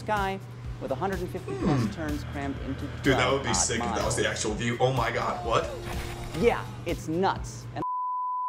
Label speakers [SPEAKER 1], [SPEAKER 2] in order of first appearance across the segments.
[SPEAKER 1] sky with 150 plus turns crammed into 12
[SPEAKER 2] Dude, that would be sick if
[SPEAKER 1] miles.
[SPEAKER 2] that was the actual view. Oh my god, what?
[SPEAKER 1] Yeah, it's nuts. And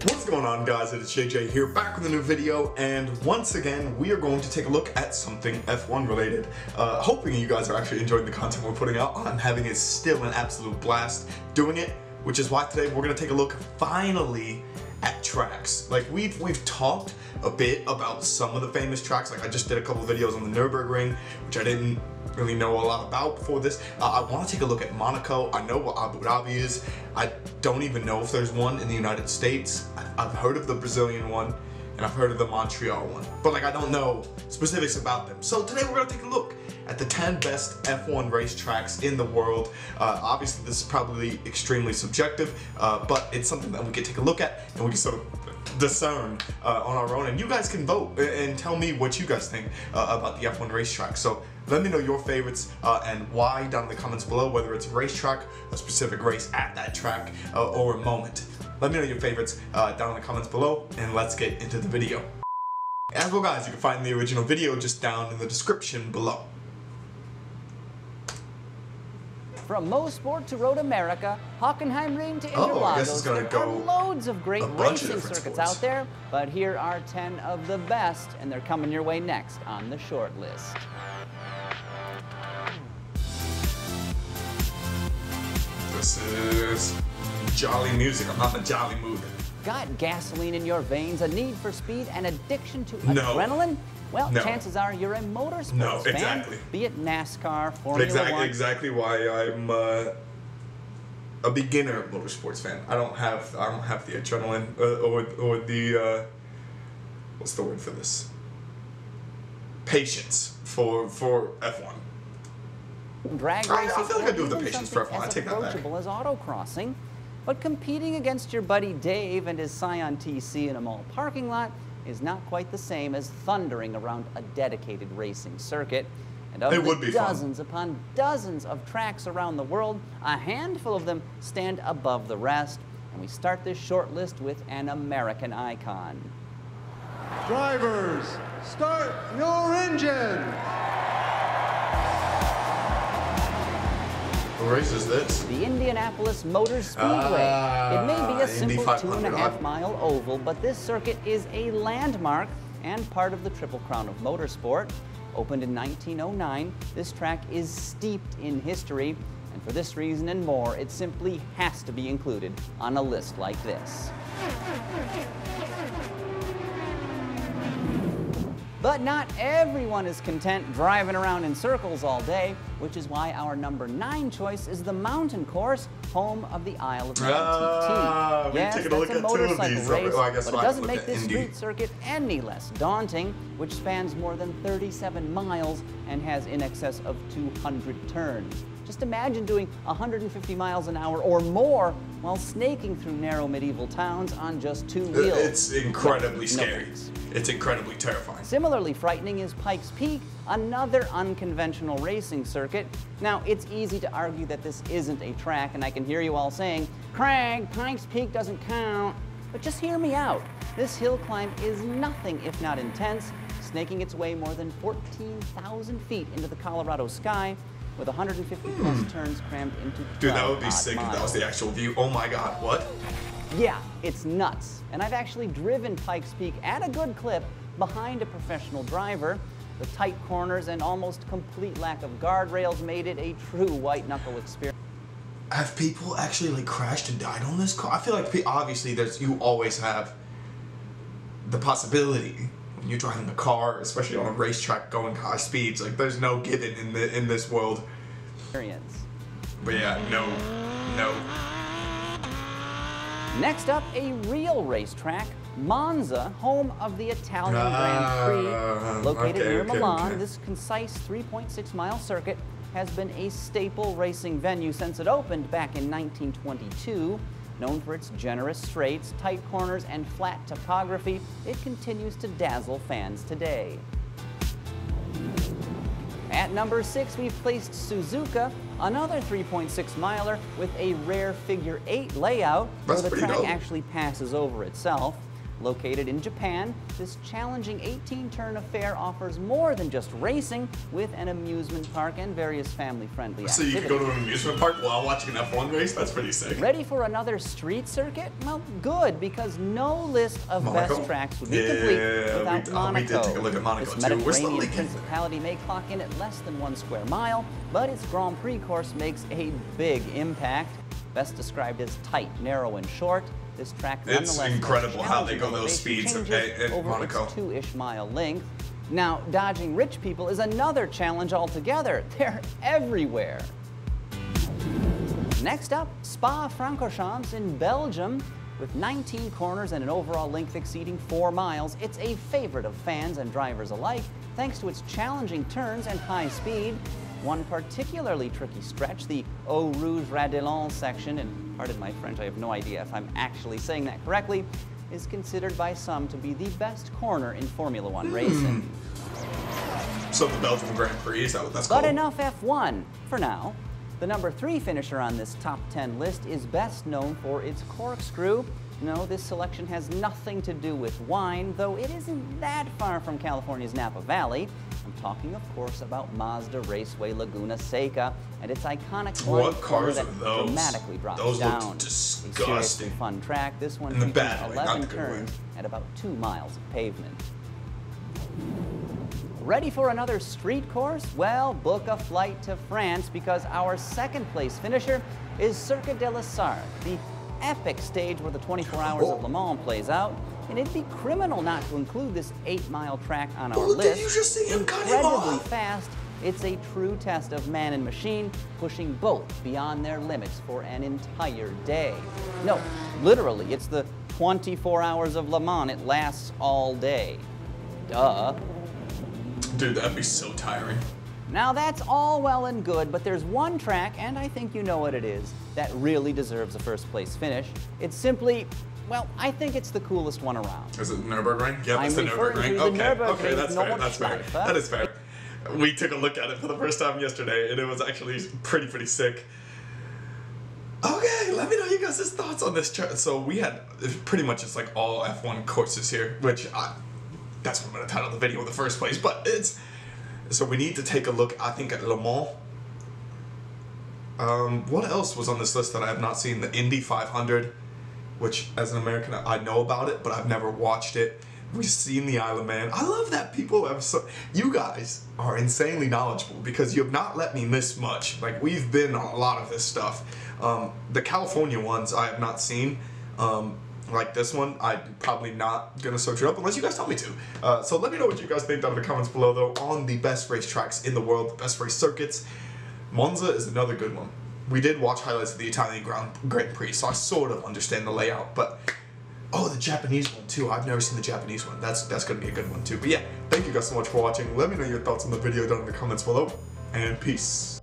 [SPEAKER 2] What's going on, guys? It's JJ here, back with a new video, and once again we are going to take a look at something F1 related. Hoping you guys are actually enjoying the content we're putting out. I'm having it still an absolute blast doing it, which is why today we're going to take a look finally at tracks. Like we've talked a bit about some of the famous tracks. Like I just did a couple videos on the Nürburgring, which I didn't really know a lot about before this. I want to take a look at Monaco. I know what Abu Dhabi is. I don't even know if there's one in the United States. I've heard of the Brazilian one, and I've heard of the Montreal one, but like I don't know specifics about them. So today we're gonna take a look at the 10 best F1 racetracks in the world. Obviously this is probably extremely subjective, but it's something that we can take a look at and we can sort of discern on our own, and you guys can vote and tell me what you guys think about the F1 racetrack. So let me know your favorites and why down in the comments below, whether it's a racetrack, a specific race at that track, or a moment. Let me know your favorites down in the comments below, and let's get into the video. As well, guys, you can find the original video just down in the description below.
[SPEAKER 1] from Mosport to Road America, Hockenheimring to
[SPEAKER 2] I guess it's
[SPEAKER 1] Interlagos,
[SPEAKER 2] gonna
[SPEAKER 1] there
[SPEAKER 2] go
[SPEAKER 1] are loads of great
[SPEAKER 2] a bunch of
[SPEAKER 1] racing
[SPEAKER 2] different
[SPEAKER 1] circuits
[SPEAKER 2] sports
[SPEAKER 1] out there, but here are 10 of the best, and they're coming your way next on the short list.
[SPEAKER 2] This is jolly music. I'm not in a jolly mood.
[SPEAKER 1] Got gasoline in your veins, a need for speed, and addiction to
[SPEAKER 2] No.
[SPEAKER 1] adrenaline? Well,
[SPEAKER 2] No.
[SPEAKER 1] chances are you're a motorsports
[SPEAKER 2] No,
[SPEAKER 1] fan,
[SPEAKER 2] exactly.
[SPEAKER 1] be it NASCAR, Formula One.
[SPEAKER 2] Exactly why I'm a beginner motorsports fan. I don't have the adrenaline or the what's the word for this? Patience for F1.
[SPEAKER 1] Drag
[SPEAKER 2] I
[SPEAKER 1] racing
[SPEAKER 2] feel like I do have the
[SPEAKER 1] isn't
[SPEAKER 2] patience for
[SPEAKER 1] something
[SPEAKER 2] F1. I
[SPEAKER 1] as
[SPEAKER 2] take that back.
[SPEAKER 1] approachable as autocrossing, but competing against your buddy Dave and his Scion TC in a mall parking lot is not quite the same as thundering around a dedicated racing circuit. And of
[SPEAKER 2] It would
[SPEAKER 1] the
[SPEAKER 2] be fun.
[SPEAKER 1] dozens upon dozens of tracks around the world, a handful of them stand above the rest. And we start this short list with an American icon.
[SPEAKER 3] Drivers, start your engine!
[SPEAKER 2] What race is this?
[SPEAKER 1] The Indianapolis Motor Speedway. It may be a
[SPEAKER 2] Indy
[SPEAKER 1] simple
[SPEAKER 2] 500.
[SPEAKER 1] 2.5-mile oval, but this circuit is a landmark and part of the Triple Crown of Motorsport. Opened in 1909, this track is steeped in history, and for this reason and more, it simply has to be included on a list like this. But not everyone is content driving around in circles all day, which is why our number 9 choice is the mountain course, home of the Isle of Man TT. Yes,
[SPEAKER 2] taking a look
[SPEAKER 1] that's a
[SPEAKER 2] at two of
[SPEAKER 1] motorcycle
[SPEAKER 2] these.
[SPEAKER 1] race,
[SPEAKER 2] Well, I guess
[SPEAKER 1] but
[SPEAKER 2] we'll
[SPEAKER 1] it
[SPEAKER 2] have to
[SPEAKER 1] doesn't
[SPEAKER 2] look
[SPEAKER 1] make
[SPEAKER 2] at
[SPEAKER 1] this
[SPEAKER 2] Indy.
[SPEAKER 1] street circuit any less daunting, which spans more than 37 miles and has in excess of 200 turns. Just imagine doing 150 miles an hour or more while snaking through narrow medieval towns on just 2 wheels.
[SPEAKER 2] It's incredibly
[SPEAKER 1] No
[SPEAKER 2] scary.
[SPEAKER 1] thanks.
[SPEAKER 2] It's incredibly terrifying.
[SPEAKER 1] Similarly frightening is Pikes Peak, another unconventional racing circuit. Now, it's easy to argue that this isn't a track, and I can hear you all saying, Craig, Pikes Peak doesn't count. But just hear me out. This hill climb is nothing if not intense, snaking its way more than 14,000 feet into the Colorado sky, with 150 plus turns crammed into 12
[SPEAKER 2] Dude, that would be
[SPEAKER 1] odd
[SPEAKER 2] sick if that was
[SPEAKER 1] miles.
[SPEAKER 2] the actual view. Oh my god, what?
[SPEAKER 1] Yeah, it's nuts. And I've actually driven Pikes Peak at a good clip behind a professional driver. The tight corners and almost complete lack of guardrails made it a true white-knuckle experience.
[SPEAKER 2] Have people actually like crashed and died on this car? I feel like obviously you always have the possibility when you're driving a car, especially on a racetrack going high speeds. Like there's no given in this world. But yeah, no.
[SPEAKER 1] Next up, a real racetrack, Monza, home of the Italian Grand Prix. Located near Milan, this concise 3.6-mile circuit has been a staple racing venue since it opened back in 1922. Known for its generous straights, tight corners, and flat topography, it continues to dazzle fans today. At number 6, we've placed Suzuka, another 3.6-miler with a rare figure 8 layout, where the track actually passes over itself. Located in Japan, this challenging 18-turn affair offers more than just racing, with an amusement park and various family-friendly
[SPEAKER 2] So
[SPEAKER 1] activities.
[SPEAKER 2] you can go to an amusement park while watching an F1 race? That's pretty sick.
[SPEAKER 1] Ready for another street circuit? Well, good, because no list of
[SPEAKER 2] Monaco?
[SPEAKER 1] best tracks would be complete without Monaco.
[SPEAKER 2] We did take a look at Monaco
[SPEAKER 1] This
[SPEAKER 2] too. We're slowly
[SPEAKER 1] Mediterranean
[SPEAKER 2] getting there.
[SPEAKER 1] principality may clock in at less than 1 square mile, but its Grand Prix course makes a big impact. Best described as tight, narrow, and short. This track
[SPEAKER 2] It's
[SPEAKER 1] nonetheless
[SPEAKER 2] incredible
[SPEAKER 1] has
[SPEAKER 2] how they go
[SPEAKER 1] challenging
[SPEAKER 2] those speeds
[SPEAKER 1] elevation changes
[SPEAKER 2] at
[SPEAKER 1] over
[SPEAKER 2] Monaco.
[SPEAKER 1] its 2-ish mile length. Now, dodging rich people is another challenge altogether. They're everywhere. Next up, Spa-Francorchamps in Belgium. With 19 corners and an overall length exceeding 4 miles, it's a favorite of fans and drivers alike, thanks to its challenging turns and high speed. One particularly tricky stretch, the Eau Rouge Radelon section, and pardon my French, I have no idea if I'm actually saying that correctly, is considered by some to be the best corner in Formula One racing.
[SPEAKER 2] So the Belgian Grand Prix, is that what that's called?
[SPEAKER 1] But enough F1 for now. The number 3 finisher on this top 10 list is best known for its corkscrew. No, this selection has nothing to do with wine, though it isn't that far from California's Napa Valley. I'm talking, of course, about Mazda Raceway Laguna Seca and its iconic
[SPEAKER 2] What
[SPEAKER 1] corner
[SPEAKER 2] cars
[SPEAKER 1] that
[SPEAKER 2] are those?
[SPEAKER 1] dramatically drops
[SPEAKER 2] Those
[SPEAKER 1] down.
[SPEAKER 2] look disgusting.
[SPEAKER 1] A seriously fun track. This one
[SPEAKER 2] In the
[SPEAKER 1] features
[SPEAKER 2] bad way, not
[SPEAKER 1] 11
[SPEAKER 2] the good way.
[SPEAKER 1] turns at about 2 miles of pavement. Ready for another street course? Well, book a flight to France, because our second place finisher is Circuit de la Sarthe, the epic stage where the 24 hours of Le Mans plays out. And it'd be criminal not to include this 8-mile track on our
[SPEAKER 2] Well,
[SPEAKER 1] list.
[SPEAKER 2] did you just see him cut him
[SPEAKER 1] Incredibly
[SPEAKER 2] off?
[SPEAKER 1] fast, it's a true test of man and machine, pushing both beyond their limits for an entire day. No, literally, it's the 24 hours of Le Mans. It lasts all day. Duh.
[SPEAKER 2] Dude, that'd be so tiring.
[SPEAKER 1] Now that's all well and good, but there's one track, and I think you know what it is, that really deserves a first place finish. It's simply, well, I think it's the coolest one around.
[SPEAKER 2] Is it Nürburgring? Yep, it's the
[SPEAKER 1] I'm referring
[SPEAKER 2] Nürburgring.
[SPEAKER 1] to the
[SPEAKER 2] Okay,
[SPEAKER 1] Nürburgring
[SPEAKER 2] okay, that's fair, that's fair.
[SPEAKER 1] Nordschleife.
[SPEAKER 2] That is fair. We took a look at it for the first time yesterday, and it was actually pretty sick. Okay, let me know you guys' thoughts on this chart. So we had pretty much just like all F1 courses here, which that's what I'm going to title the video in the first place, but it's... So we need to take a look, I think, at Le Mans. What else was on this list that I have not seen? The Indy 500, which as an American, I know about it, but I've never watched it. We've seen the Isle of Man. I love that people have you guys are insanely knowledgeable, because you have not let me miss much. Like, we've been on a lot of this stuff. The California ones I have not seen. Like this one, I'm probably not gonna search it up unless you guys tell me to. So let me know what you guys think down in the comments below, though, on the best racetracks in the world, the best race circuits. Monza is another good one. We did watch highlights of the Italian Grand Prix, so I sort of understand the layout, but oh, the Japanese one too. I've never seen the Japanese one. That's gonna be a good one too. But yeah, thank you guys so much for watching. Let me know your thoughts on the video down in the comments below, and peace.